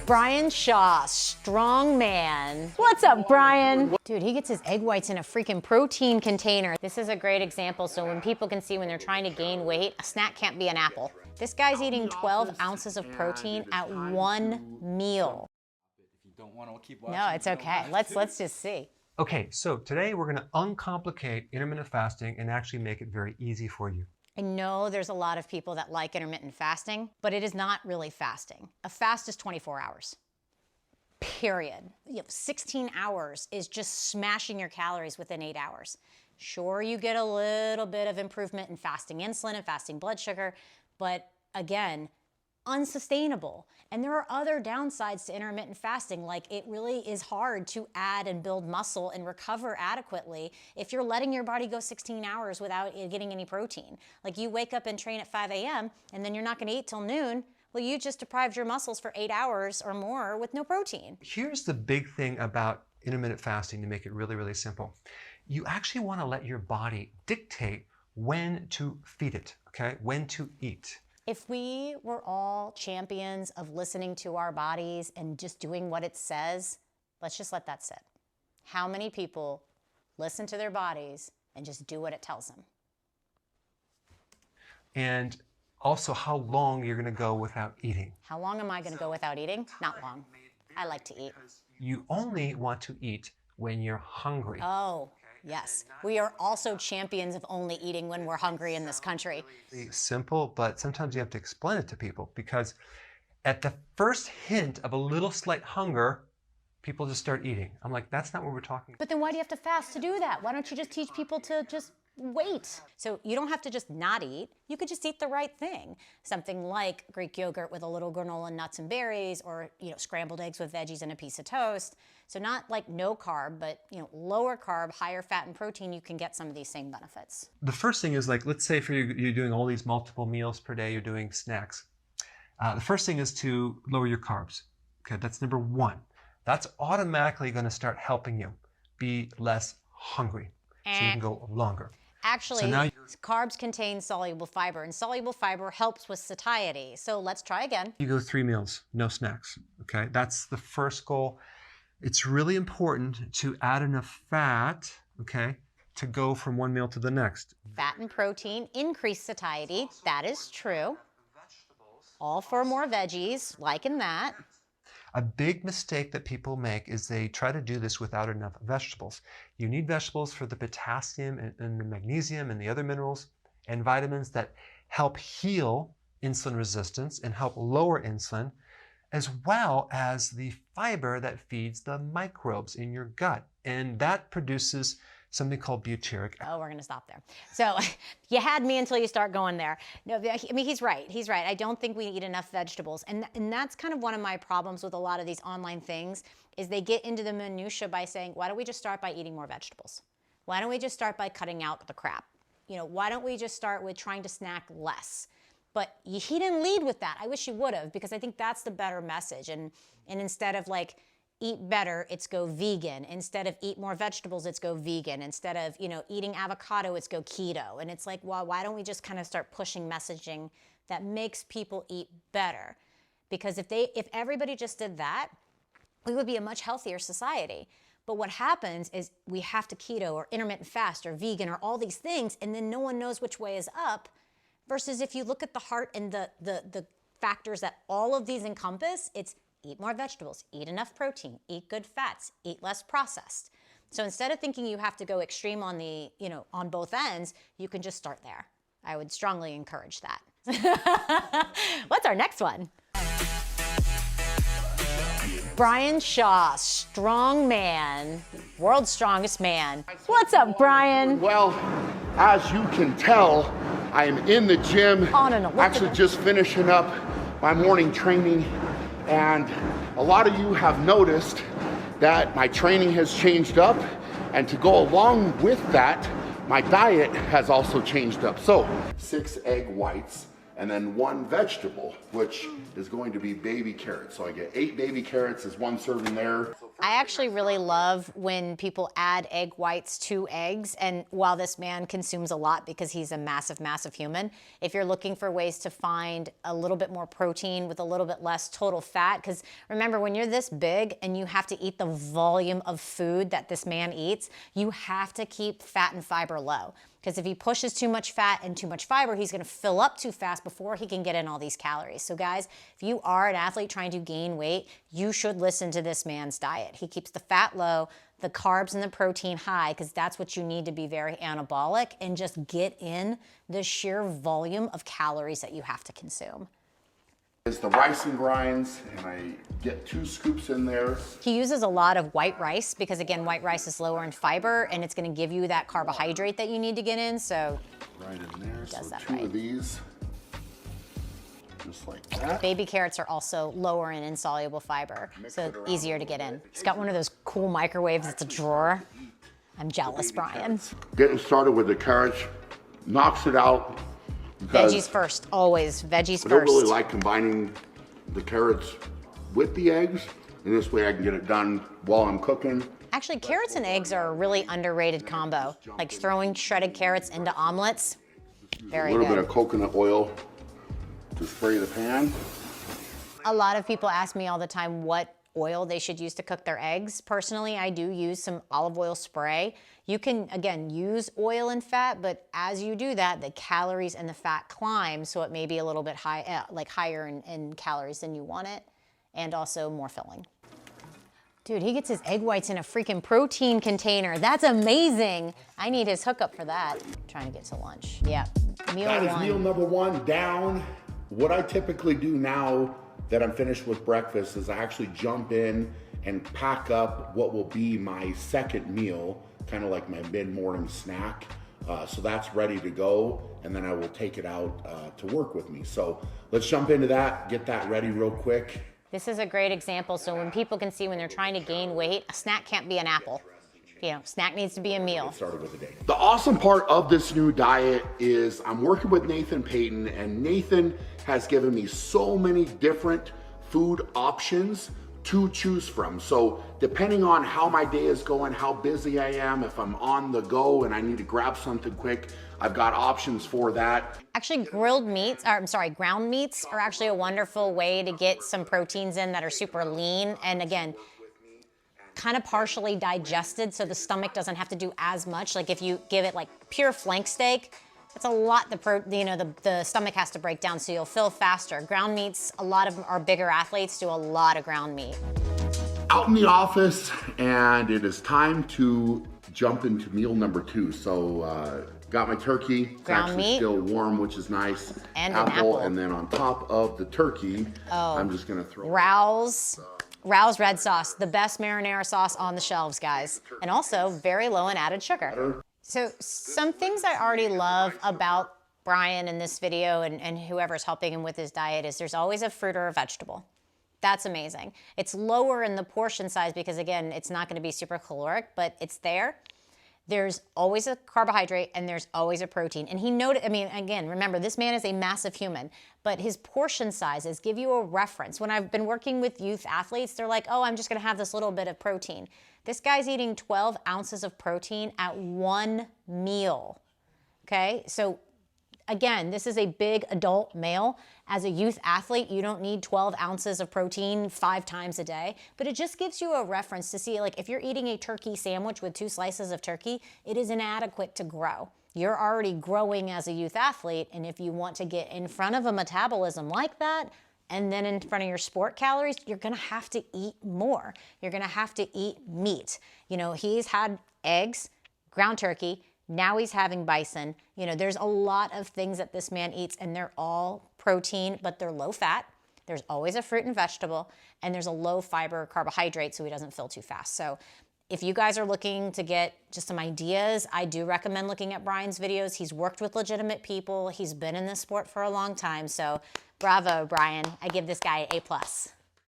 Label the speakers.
Speaker 1: Brian Shaw, strongman. What's up, Brian? Dude, he gets his egg whites in a freaking protein container. This is a great example, so when people can see when they're trying to gain weight, a snack can't be an apple. This guy's eating 12 ounces of protein at one meal. No, it's okay. Let's just see.
Speaker 2: Okay, so today we're going to uncomplicate intermittent fasting and actually make it very easy for you.
Speaker 1: I know there's a lot of people that like intermittent fasting, but it is not really fasting. A fast is 24 hours, period. 16 hours is just smashing your calories within 8 hours. Sure, you get a little bit of improvement in fasting insulin and fasting blood sugar, but again, unsustainable. And there are other downsides to intermittent fasting, like it really is hard to add and build muscle and recover adequately if you're letting your body go 16 hours without getting any protein. Like you wake up and train at 5 a.m. and then you're not gonna eat till noon. Well, you just deprived your muscles for 8 hours or more with no protein.
Speaker 2: Here's the big thing about intermittent fasting to make it really, really simple. You actually wanna let your body dictate when to feed it, okay? When to eat.
Speaker 1: If we were all champions of listening to our bodies and just doing what it says, let's just let that sit. How many people listen to their bodies and just do what it tells them?
Speaker 2: And also how long you're gonna go without eating.
Speaker 1: How long am I gonna go without eating? Not long. I like to eat.
Speaker 2: You only want to eat when you're hungry.
Speaker 1: Oh. Yes, we are also champions of only eating when we're hungry in this country.
Speaker 2: Simple, but sometimes you have to explain it to people because at the first hint of a little slight hunger, people just start eating. I'm like, that's not what we're talking about.
Speaker 1: But then why do you have to fast to do that? Why don't you just teach people to just wait? So you don't have to just not eat. You could just eat the right thing. Something like Greek yogurt with a little granola, nuts and berries, or scrambled eggs with veggies and a piece of toast. So not like no carb, but lower carb, higher fat and protein, you can get some of these same benefits.
Speaker 2: The first thing is like, let's say for you're doing all these multiple meals per day, you're doing snacks. The first thing is to lower your carbs. Okay, that's number one. That's automatically going to start helping you be less hungry, so you can go longer.
Speaker 1: Actually, so carbs contain soluble fiber, and soluble fiber helps with satiety. So let's try again.
Speaker 2: You go 3 meals, no snacks. Okay, that's the first goal. It's really important to add enough fat, okay, to go from one meal to the next.
Speaker 1: Fat and protein increase satiety. That is true. All for more veggies, liking that.
Speaker 2: A big mistake that people make is they try to do this without enough vegetables. You need vegetables for the potassium and the magnesium and the other minerals and vitamins that help heal insulin resistance and help lower insulin, as well as the fiber that feeds the microbes in your gut. And that produces something called butyric acid.
Speaker 1: Oh, we're going to stop there. So you had me until you start going there. No, I mean, he's right. He's right. I don't think we eat enough vegetables. And that's kind of one of my problems with a lot of these online things is they get into the minutia by saying, why don't we just start by eating more vegetables? Why don't we just start by cutting out the crap? Why don't we just start with trying to snack less? But he didn't lead with that. I wish he would have, because I think that's the better message. And instead of like, eat better, it's go vegan. Instead of eat more vegetables, it's go vegan. Instead of, eating avocado, it's go keto. And it's like, well, why don't we just kind of start pushing messaging that makes people eat better? Because if everybody just did that, we would be a much healthier society. But what happens is we have to keto or intermittent fast or vegan or all these things, and then no one knows which way is up. Versus if you look at the heart and the factors that all of these encompass, it's eat more vegetables, eat enough protein, eat good fats, eat less processed. So instead of thinking you have to go extreme on on both ends, you can just start there. I would strongly encourage that. What's our next one? Brian Shaw, strongman, world's strongest man. What's up, Brian?
Speaker 3: Well, as you can tell, I am in the gym, actually just finishing up my morning training. And a lot of you have noticed that my training has changed up, and to go along with that, my diet has also changed up. So 6 egg whites and then 1 vegetable, which is going to be baby carrots. So I get 8 baby carrots as 1 serving there. So
Speaker 1: I actually really love when people add egg whites to eggs, and while this man consumes a lot because he's a massive, massive human, if you're looking for ways to find a little bit more protein with a little bit less total fat, because remember, when you're this big and you have to eat the volume of food that this man eats, you have to keep fat and fiber low. Because if he pushes too much fat and too much fiber, he's gonna fill up too fast before he can get in all these calories. So guys, if you are an athlete trying to gain weight, you should listen to this man's diet. He keeps the fat low, the carbs and the protein high, because that's what you need to be very anabolic and just get in the sheer volume of calories that you have to consume.
Speaker 3: Is the rice and grinds, and I get 2 scoops in there.
Speaker 1: He uses a lot of white rice because, again, white rice is lower in fiber and it's going to give you that carbohydrate that you need to get in. So
Speaker 3: right in there.
Speaker 1: Does
Speaker 3: So
Speaker 1: that
Speaker 3: 2
Speaker 1: right.
Speaker 3: of these, just like that.
Speaker 1: Baby carrots are also lower in insoluble fiber, so easier to get in. He's got one of those cool microwaves. It's a drawer. I'm jealous, Brian.
Speaker 3: Getting started with the carrots knocks it out.
Speaker 1: Veggies first, always. Veggies
Speaker 3: I don't really
Speaker 1: first.
Speaker 3: like combining the carrots with the eggs, and this way I can get it done while I'm cooking.
Speaker 1: Actually, carrots and eggs are a really underrated combo. Like throwing shredded carrots into omelets, very
Speaker 3: A little
Speaker 1: good.
Speaker 3: bit of coconut oil to spray the pan.
Speaker 1: A lot of people ask me all the time what oil they should use to cook their eggs. Personally, I do use some olive oil spray. You can, again, use oil and fat, but as you do that, the calories and the fat climb, so it may be a little bit high, higher in calories than you want it, and also more filling. Dude, he gets his egg whites in a freaking protein container. That's amazing. I need his hookup for that. Trying to get to lunch. Yeah, meal
Speaker 3: That is
Speaker 1: one.
Speaker 3: meal number 1 down. What I typically do now that I'm finished with breakfast is I actually jump in and pack up what will be my second meal, kind of like my mid-morning snack. So that's ready to go, and then I will take it out to work with me. So let's jump into that, get that ready real quick.
Speaker 1: This is a great example. So when people can see when they're trying to gain weight, a snack can't be an apple. You know, snack needs to be a meal.
Speaker 3: Started with the day. The awesome part of this new diet is I'm working with Nathan Payton, and Nathan has given me so many different food options to choose from. So depending on how my day is going, how busy I am, if I'm on the go and I need to grab something quick, I've got options for that.
Speaker 1: Actually, ground meats are actually a wonderful way to get some proteins in that are super lean. And again, kind of partially digested, so the stomach doesn't have to do as much. Like if you give it like pure flank steak, that's a lot the stomach has to break down, so you'll fill faster. Ground meats, a lot of our bigger athletes do a lot of ground meat.
Speaker 3: Out in the office, and it is time to jump into meal number 2. So got my turkey. It's
Speaker 1: Ground
Speaker 3: actually
Speaker 1: meat.
Speaker 3: still warm, which is nice.
Speaker 1: And an apple.
Speaker 3: And then on top of the turkey, I'm just gonna throw
Speaker 1: Rouse red sauce, the best marinara sauce on the shelves, guys. And also very low in added sugar. So some things I already love about Brian in this video and whoever's helping him with his diet is there's always a fruit or a vegetable. That's amazing. It's lower in the portion size because, again, it's not going to be super caloric, but it's there. There's always a carbohydrate and there's always a protein. And he noted, I mean, again, remember, this man is a massive human, but his portion sizes give you a reference. When I've been working with youth athletes, they're like, oh, I'm just going to have this little bit of protein. This guy's eating 12 ounces of protein at one meal, okay? So again, this is a big adult male. As a youth athlete, you don't need 12 ounces of protein 5 times a day, but it just gives you a reference to see, like, if you're eating a turkey sandwich with 2 slices of turkey, it is inadequate to grow. You're already growing as a youth athlete, and if you want to get in front of a metabolism like that, and then in front of your sport calories, you're gonna have to eat more. You're gonna have to eat meat. You know, he's had eggs, ground turkey, now he's having bison. You know, there's a lot of things that this man eats, and they're all protein, but they're low fat. There's always a fruit and vegetable, and there's a low fiber carbohydrate so he doesn't fill too fast. So if you guys are looking to get just some ideas, I do recommend looking at Brian's videos. He's worked with legitimate people. He's been in this sport for a long time. So bravo, Brian. I give this guy an A+.